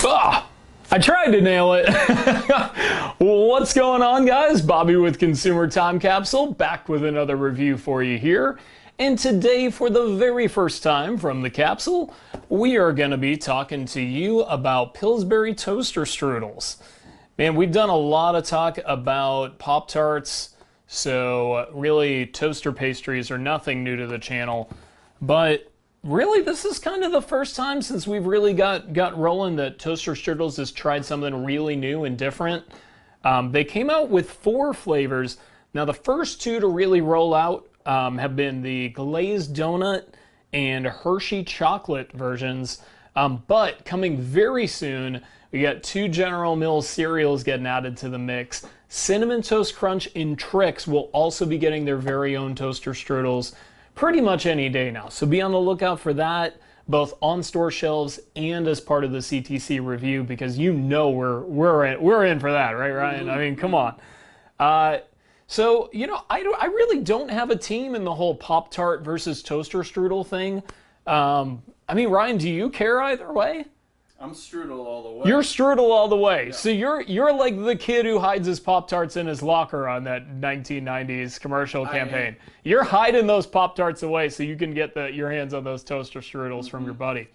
Ah, I tried to nail it. What's going on, guys? Bobby with Consumer Time Capsule, back with another review for you here. And today, for the very first time from the capsule, we are going to be talking to you about Pillsbury Toaster Strudels. Man, we've done a lot of talk about Pop-Tarts, so really toaster pastries are nothing new to the channel. But really, this is kind of the first time since we've really got rolling that Toaster Strudels has tried something really new and different. They came out with 4 flavors. Now, the first 2 to really roll out have been the Glazed donut and Hershey chocolate versions. But coming very soon, we got 2 General Mills cereals getting added to the mix. Cinnamon Toast Crunch and Trix will also be getting their very own Toaster Strudels pretty much any day now. So be on the lookout for that, both on store shelves and as part of the CTC review, because you know we're in for that, right, Ryan? I mean, come on. So, you know, I really don't have a team in the whole Pop-Tart versus Toaster Strudel thing. I mean, Ryan, do you care either way? I'm Strudel all the way. You're Strudel all the way. Yeah. So you're like the kid who hides his Pop-Tarts in his locker on that 1990s commercial campaign. You're hiding those Pop-Tarts away so you can get your hands on those Toaster Strudels from your buddy.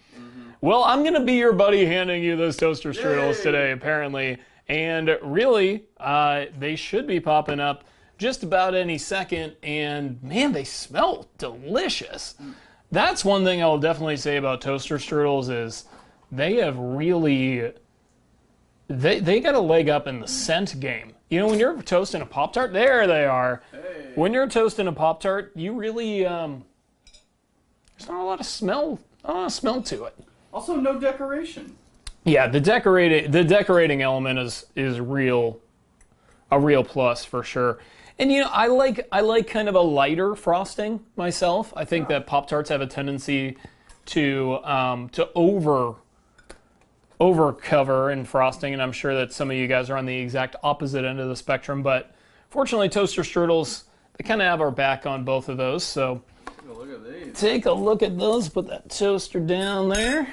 Well, I'm going to be your buddy handing you those Toaster Strudels today, apparently. And really, they should be popping up just about any second. And man, they smell delicious. That's one thing I will definitely say about Toaster Strudels is they have really, they got a leg up in the scent game. You know, when you're toasting a Pop-Tart, there they are. Hey. When you're toasting a Pop-Tart, you really, there's not a lot of smell to it. Also, no decoration. Yeah, the decorating element is a real plus for sure. And you know, I like kind of a lighter frosting myself. I think that Pop-Tarts have a tendency to overcover in frosting, and I'm sure that some of you guys are on the exact opposite end of the spectrum, but fortunately Toaster Strudels, they kind of have our back on both of those. So take a look at those, put that toaster down there.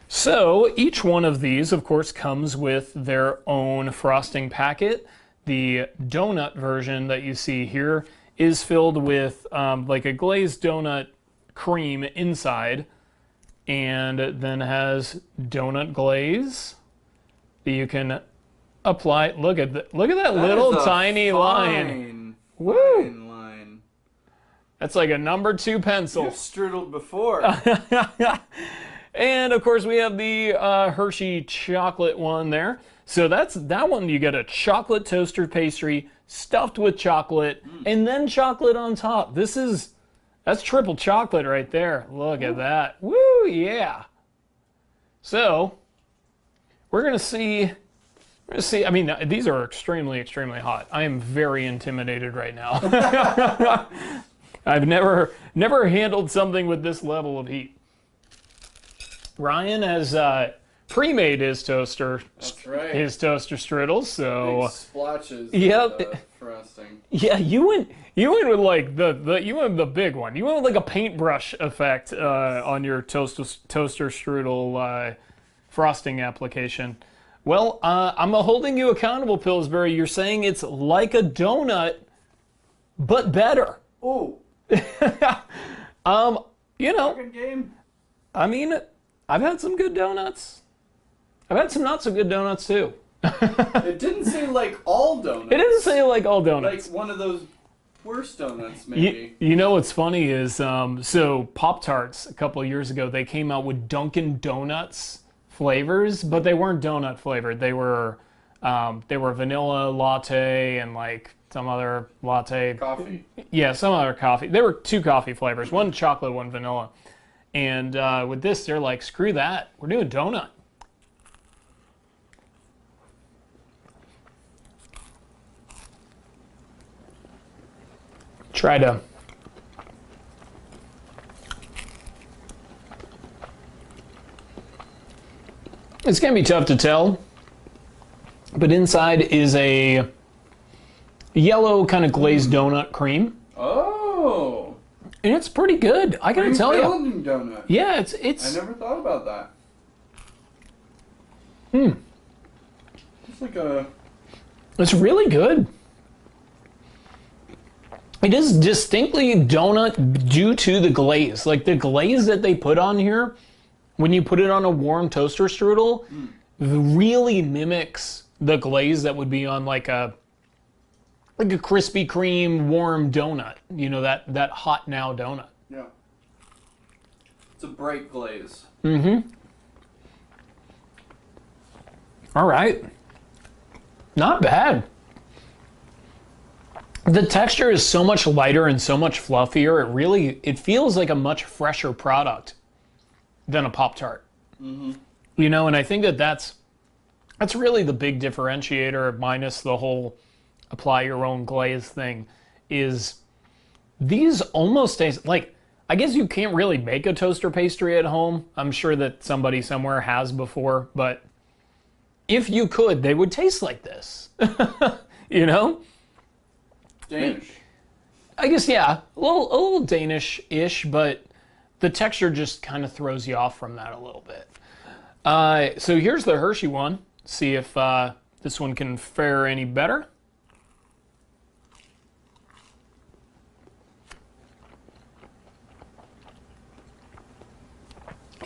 So each one of these, of course, comes with their own frosting packet. The donut version that you see here is filled with like a glazed donut cream inside, and then has donut glaze that you can apply. Look at that little tiny line. Woo! Line. That's like a number 2 pencil. You've strudelled before. And of course we have the Hershey chocolate one there. So that one, you get a chocolate toaster pastry stuffed with chocolate and then chocolate on top. That's triple chocolate right there. Look at that. Woo, yeah. So, we're going to see, I mean, these are extremely, extremely hot. I am very intimidated right now. I've never handled something with this level of heat. Ryan has pre-made his toaster. That's right. His toaster strudels, so big splotches yep. of frosting. Yeah, you went with like you went with the big one. You went with like a paintbrush effect on your toaster strudel frosting application. Well, I'm holding you accountable, Pillsbury. You're saying it's like a donut, but better. Oh. You know, Good game. I mean, I've had some good donuts. I've had some not so good donuts too. It didn't say like all donuts. It didn't say like all donuts. Like one of those worst donuts, maybe. You know what's funny is, so Pop-Tarts a couple of years ago, they came out with Dunkin' Donuts flavors, but they weren't donut flavored. They were vanilla latte and like some other latte. Coffee. Yeah, some other coffee. There were 2 coffee flavors, one chocolate, one vanilla. And with this, they're like, screw that. We're doing donut. Try to. It's going to be tough to tell, but inside is a yellow kind of glazed donut cream. Oh. And it's pretty good. I gotta tell you. Donut. Yeah, it's. I never thought about that. It's like a... It's really good. It is distinctly donut due to the glaze. Like the glaze that they put on here, when you put it on a warm toaster strudel, really mimics the glaze that would be on like a Krispy Kreme warm donut. You know, that hot now donut. Yeah. It's a bright glaze. Mm-hmm. All right. Not bad. The texture is so much lighter and so much fluffier. It feels like a much fresher product than a Pop-Tart. Mm-hmm. You know, and I think that's really the big differentiator, minus the whole apply your own glaze thing, is these almost taste like, I guess you can't really make a toaster pastry at home. I'm sure that somebody somewhere has before, but if you could, they would taste like this. You know? Danish. I guess, yeah, a little Danish-ish, but the texture just kind of throws you off from that a little bit. So here's the Hershey one. See if this one can fare any better.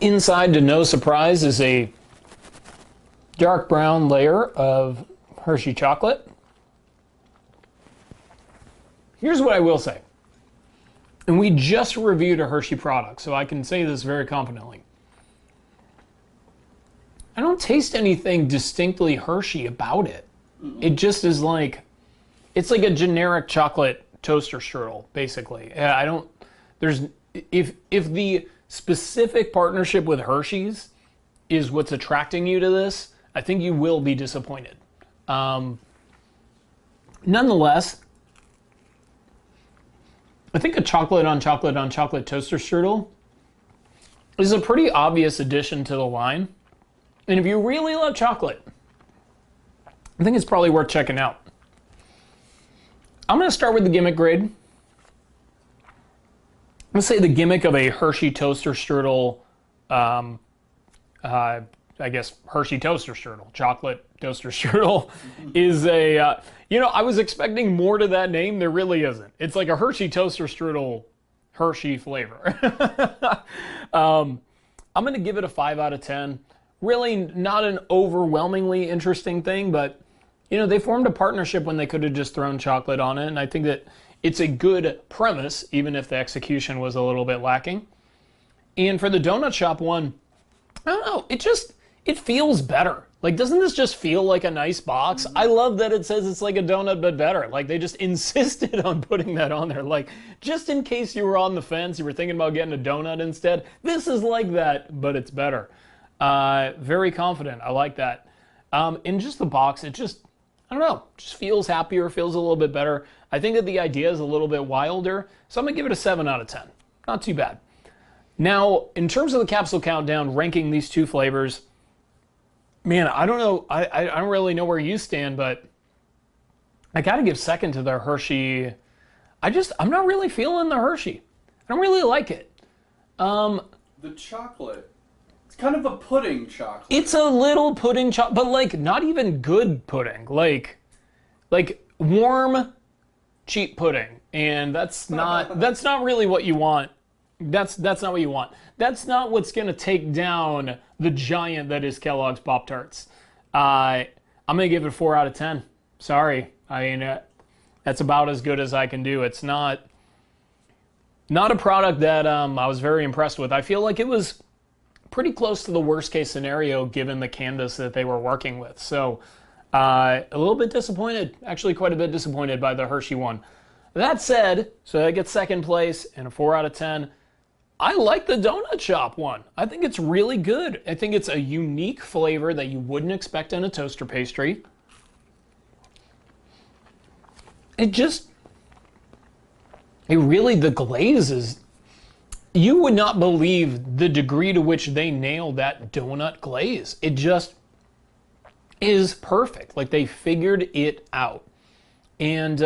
Inside, to no surprise, is a dark brown layer of Hershey chocolate. Here's what I will say. And we just reviewed a Hershey product, so I can say this very confidently. I don't taste anything distinctly Hershey about it. It just is like, it's like a generic chocolate toaster strudel, basically. I don't, if the specific partnership with Hershey's is what's attracting you to this, I think you will be disappointed. Nonetheless, I think a chocolate on chocolate on chocolate toaster strudel is a pretty obvious addition to the line. And if you really love chocolate, I think it's probably worth checking out. I'm going to start with the gimmick grade. I'm going to say the gimmick of a Hershey toaster strudel, I guess Hershey toaster strudel, chocolate toaster strudel, is a, you know, I was expecting more to that name. There really isn't. It's like a Hershey toaster strudel, Hershey flavor. I'm going to give it a 5 out of 10. Really not an overwhelmingly interesting thing, but, you know, they formed a partnership when they could have just thrown chocolate on it, and I think that it's a good premise, even if the execution was a little bit lacking. And for the donut shop one, I don't know, it feels better. Like, doesn't this just feel like a nice box? I love that it says it's like a donut, but better. Like, they just insisted on putting that on there. Like, just in case you were on the fence, you were thinking about getting a donut instead, this is like that, but it's better. Very confident. I like that. In just the box, it just, I don't know, just feels happier, feels a little bit better. I think that the idea is a little bit wilder, so I'm going to give it a 7 out of 10. Not too bad. Now, in terms of the capsule countdown, ranking these two flavors, man, I don't know, I don't really know where you stand, but I got to give second to the Hershey. I'm not really feeling the Hershey. I don't really like it. The chocolate. It's kind of a pudding chocolate. It's a little pudding chocolate, but like not even good pudding. Like warm, cheap pudding. And that's not really what you want. That's not what you want. That's not what's going to take down the giant that is Kellogg's Pop-Tarts. I'm going to give it a 4 out of 10. Sorry. I mean, that's about as good as I can do. It's not a product that I was very impressed with. I feel like it was pretty close to the worst case scenario given the canvas that they were working with. So a little bit disappointed, actually quite a bit disappointed by the Hershey one. That said, so I get second place and a 4 out of 10. I like the donut shop one. I think it's really good. I think it's a unique flavor that you wouldn't expect in a toaster pastry. The glaze is, you would not believe the degree to which they nailed that donut glaze. It just is perfect. Like, they figured it out. And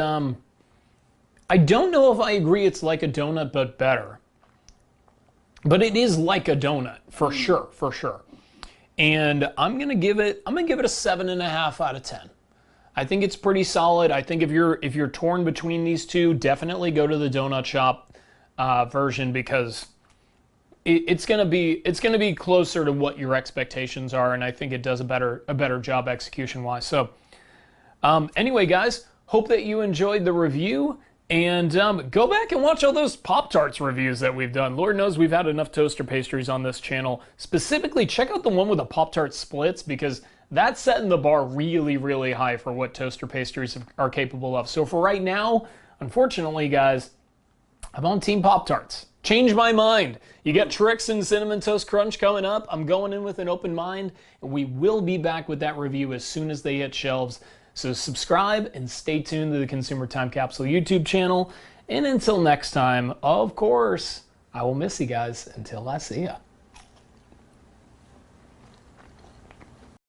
I don't know if I agree it's like a donut, but better. But it is like a donut, for sure, for sure. and I'm gonna give it a 7.5 out of 10. I think it's pretty solid. I think if you're torn between these two, definitely go to the donut shop version, because it's gonna be closer to what your expectations are, and I think it does a better job execution wise. So anyway, guys, hope that you enjoyed the review, and go back and watch all those Pop-Tarts reviews that we've done. Lord knows we've had enough toaster pastries on this channel. Specifically, check out the one with the Pop-Tart splits, because that's setting the bar really, really high for what toaster pastries are capable of. So for right now, unfortunately, guys, I'm on Team Pop-Tarts. Change my mind. You got Trix and Cinnamon Toast Crunch coming up. I'm going in with an open mind, and we will be back with that review as soon as they hit shelves. So subscribe and stay tuned to the Consumer Time Capsule YouTube channel. And until next time, of course, I will miss you guys until I see ya.